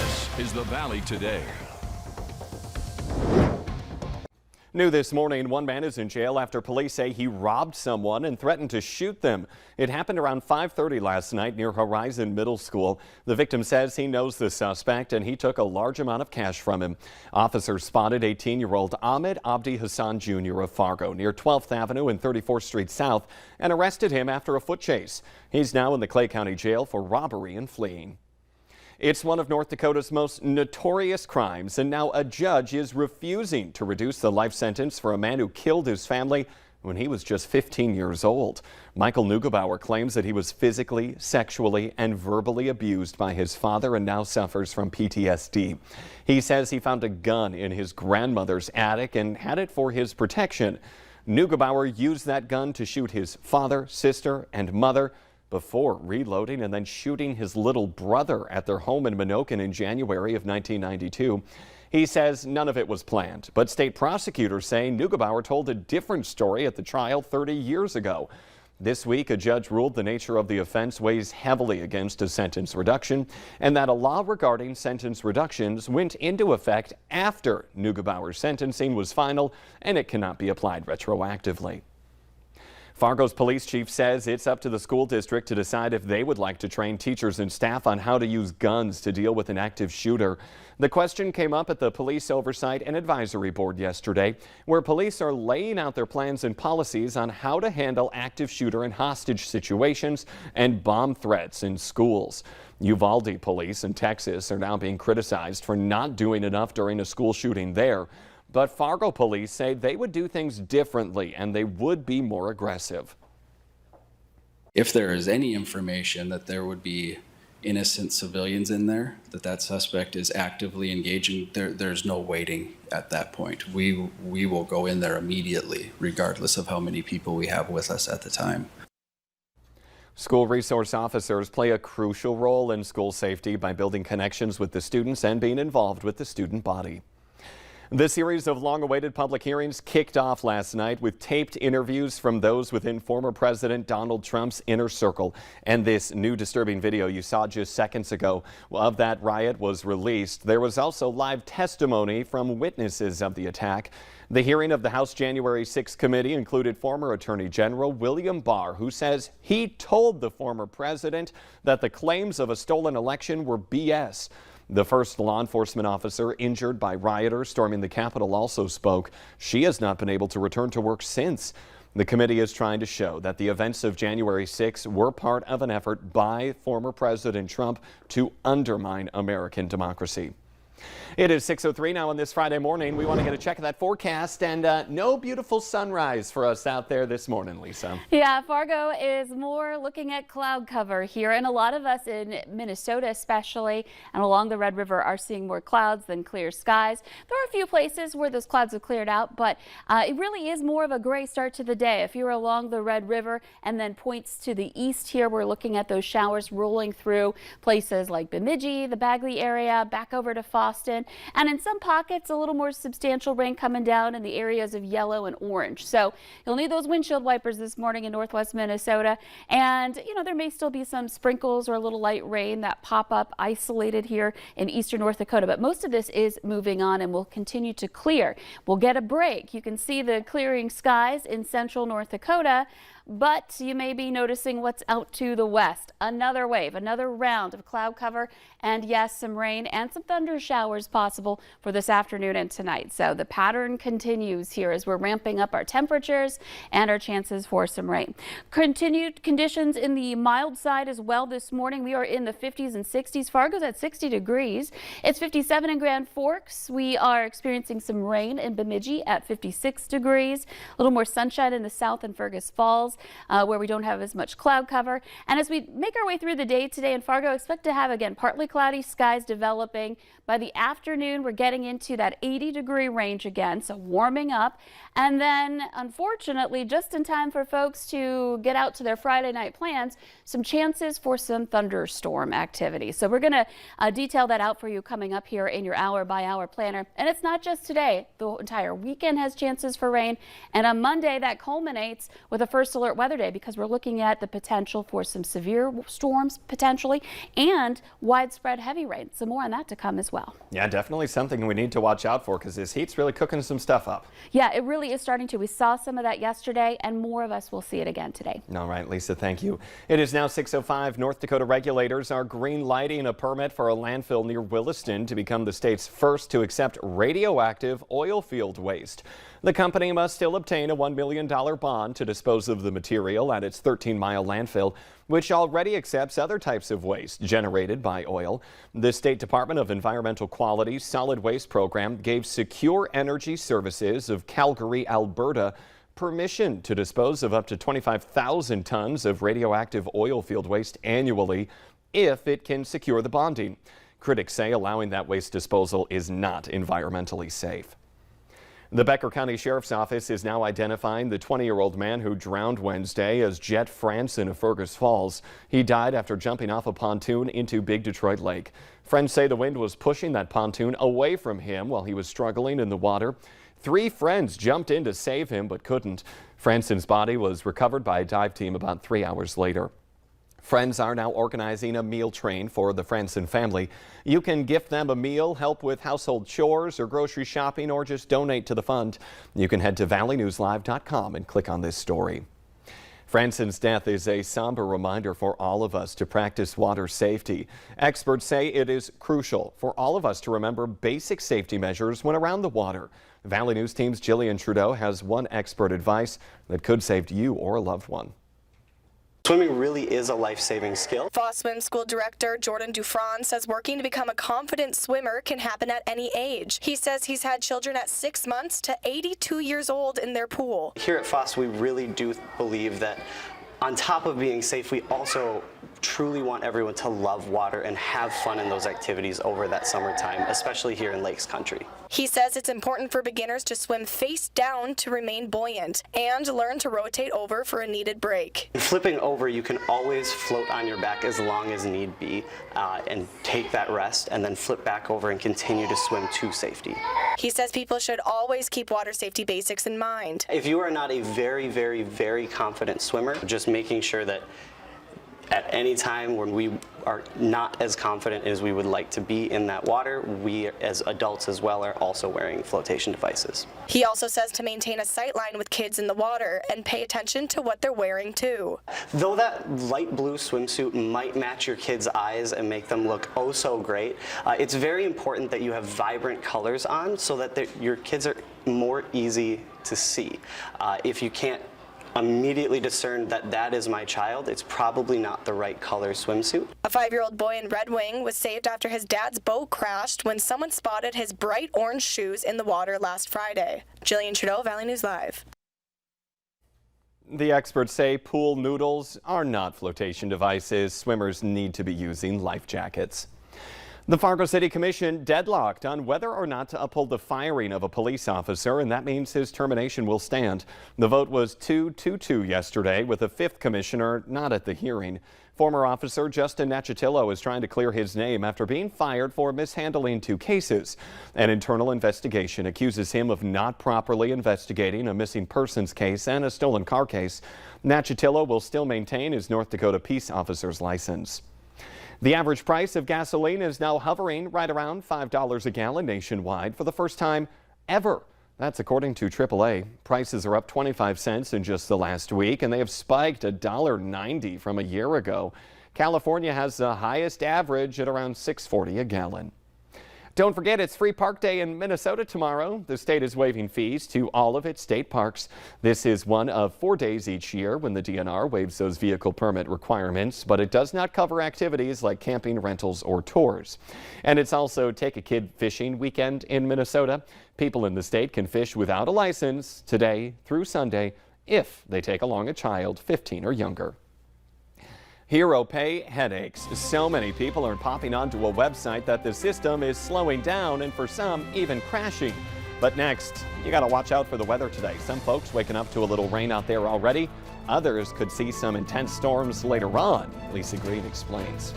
This is the Valley Today. New this morning, one man is in jail after police say he robbed someone and threatened to shoot them. It happened around 5:30 last night near Horizon Middle School. The victim says he knows the suspect and he took a large amount of cash from him. Officers spotted 18-year-old Ahmed Abdi Hassan Jr. of Fargo near 12th Avenue and 34th Street South and arrested him after a foot chase. He's now in the Clay County Jail for robbery and fleeing. It's one of North Dakota's most notorious crimes, and now a judge is refusing to reduce the life sentence for a man who killed his family when he was just 15 years old. Michael Neugebauer claims that he was physically, sexually, and verbally abused by his father and now suffers from PTSD. He says he found a gun in his grandmother's attic and had it for his protection. Neugebauer used that gun to shoot his father, sister, and mother before reloading and then shooting his little brother at their home in Menoken in January of 1992. He says none of it was planned, but state prosecutors say Neugebauer told a different story at the trial 30 years ago. This week, a judge ruled the nature of the offense weighs heavily against a sentence reduction and that a law regarding sentence reductions went into effect after Neugebauer's sentencing was final and it cannot be applied retroactively. Fargo's police chief says it's up to the school district to decide if they would like to train teachers and staff on how to use guns to deal with an active shooter. The question came up at the Police Oversight and Advisory Board yesterday, where police are laying out their plans and policies on how to handle active shooter and hostage situations and bomb threats in schools. Uvalde police in Texas are now being criticized for not doing enough during a school shooting there. But Fargo police say they would do things differently and they would be more aggressive. If there is any information that there would be innocent civilians in there, that suspect is actively engaging, there's no waiting at that point. We will go in there immediately, regardless of how many people we have with us at the time. School resource officers play a crucial role in school safety by building connections with the students and being involved with the student body. The series of long-awaited public hearings kicked off last night with taped interviews from those within former President Donald Trump's inner circle. And this new disturbing video you saw just seconds ago of that riot was released. There was also live testimony from witnesses of the attack. The hearing of the House January 6 committee included former Attorney General William Barr, who says he told the former president that the claims of a stolen election were BS. The first law enforcement officer injured by rioters storming the Capitol also spoke. She has not been able to return to work since. The committee is trying to show that the events of January 6 were part of an effort by former President Trump to undermine American democracy. It is 6:03 now on this Friday morning. We want to get a check of that forecast and no beautiful sunrise for us out there this morning, Lisa. Yeah, Fargo is more looking at cloud cover here, and a lot of us in Minnesota especially and along the Red River are seeing more clouds than clear skies. There are a few places where those clouds have cleared out, but it really is more of a gray start to the day. If you're along the Red River and then points to the east here, we're looking at those showers rolling through places like Bemidji, the Bagley area, back over to Fosston. And in some pockets, a little more substantial rain coming down in the areas of yellow and orange. So you'll need those windshield wipers this morning in northwest Minnesota. And, you know, there may still be some sprinkles or a little light rain that pop up isolated here in eastern North Dakota. But most of this is moving on and will continue to clear. We'll get a break. You can see the clearing skies in central North Dakota. But you may be noticing what's out to the west. Another wave, another round of cloud cover, and yes, some rain and some thunder showers possible for this afternoon and tonight. So the pattern continues here as we're ramping up our temperatures and our chances for some rain. Continued conditions in the mild side as well this morning. We are in the 50s and 60s. Fargo's at 60 degrees. It's 57 in Grand Forks. We are experiencing some rain in Bemidji at 56 degrees. A little more sunshine in the south in Fergus Falls. Where we don't have as much cloud cover. And as we make our way through the day today in Fargo, expect to have again partly cloudy skies developing. By the afternoon, we're getting into that 80-degree range again, so warming up. And then, unfortunately, just in time for folks to get out to their Friday night plans, some chances for some thunderstorm activity. So we're going to detail that out for you coming up here in your hour-by-hour planner. And it's not just today. The entire weekend has chances for rain. And on Monday, that culminates with a first alert alert weather day because we're looking at the potential for some severe storms potentially and widespread heavy rain. Some more on that to come as well. Yeah, definitely something we need to watch out for because this heat's really cooking some stuff up. Yeah, it really is starting to. We saw some of that yesterday and more of us will see it again today. All right, Lisa, thank you. It is now 6:05. North Dakota regulators are green lighting a permit for a landfill near Williston to become the state's first to accept radioactive oil field waste. The company must still obtain a $1 million bond to dispose of the material at its 13-mile landfill, which already accepts other types of waste generated by oil. The State Department of Environmental Quality's solid waste program gave Secure Energy Services of Calgary, Alberta, permission to dispose of up to 25,000 tons of radioactive oil field waste annually if it can secure the bonding. Critics say allowing that waste disposal is not environmentally safe. The Becker County Sheriff's Office is now identifying the 20-year-old man who drowned Wednesday as Jet Franson of Fergus Falls. He died after jumping off a pontoon into Big Detroit Lake. Friends say the wind was pushing that pontoon away from him while he was struggling in the water. 3 friends jumped in to save him but couldn't. Franson's body was recovered by a dive team about 3 hours later. Friends are now organizing a meal train for the Franson family. You can gift them a meal, help with household chores or grocery shopping, or just donate to the fund. You can head to valleynewslive.com and click on this story. Franson's death is a somber reminder for all of us to practice water safety. Experts say it is crucial for all of us to remember basic safety measures when around the water. Valley News Team's Jillian Trudeau has one expert advice that could save you or a loved one. Swimming really is a life-saving skill. Foss Swim School Director Jordan Dufran says working to become a confident swimmer can happen at any age. He says he's had children at 6 months to 82 years old in their pool. Here at Foss, we really do believe that on top of being safe, we also truly want everyone to love water and have fun in those activities over that summertime, especially here in Lakes Country. He says it's important for beginners to swim face down to remain buoyant and learn to rotate over for a needed break. Flipping over, you can always float on your back as long as need be and take that rest and then flip back over and continue to swim to safety. He says people should always keep water safety basics in mind. If you are not a very, very, very confident swimmer, just making sure that at any time when we are not as confident as we would like to be in that water, we as adults as well are also wearing flotation devices. He also says to maintain a sight line with kids in the water and pay attention to what they're wearing too. Though that light blue swimsuit might match your kids' eyes and make them look oh so great, it's very important that you have vibrant colors on so that your kids are more easy to see. If you can't immediately discern that that is my child, it's probably not the right color swimsuit. A 5-year-old boy in Red Wing was saved after his dad's boat crashed when someone spotted his bright orange shoes in the water last Friday. Jillian Trudeau, Valley News Live. The experts say pool noodles are not flotation devices. Swimmers need to be using life jackets. The Fargo City Commission deadlocked on whether or not to uphold the firing of a police officer, and that means his termination will stand. The vote was 2-2 yesterday, with a 5th commissioner not at the hearing. Former officer Justin Nachitillo is trying to clear his name after being fired for mishandling 2 cases. An internal investigation accuses him of not properly investigating a missing persons case and a stolen car case. Nachitillo will still maintain his North Dakota peace officer's license. The average price of gasoline is now hovering right around $5 a gallon nationwide for the first time ever. That's according to AAA. Prices are up 25 cents in just the last week, and they have spiked $1.90 from a year ago. California has the highest average at around $6.40 a gallon. Don't forget, it's Free Park Day in Minnesota tomorrow. The state is waiving fees to all of its state parks. This is one of 4 days each year when the DNR waives those vehicle permit requirements, but it does not cover activities like camping, rentals, or tours. And it's also Take a Kid Fishing Weekend in Minnesota. People in the state can fish without a license today through Sunday if they take along a child 15 or younger. Hero Pay headaches. So many people are popping onto a website that the system is slowing down and for some even crashing. But next, you got to watch out for the weather today. Some folks waking up to a little rain out there already. Others could see some intense storms later on. Lisa Green explains.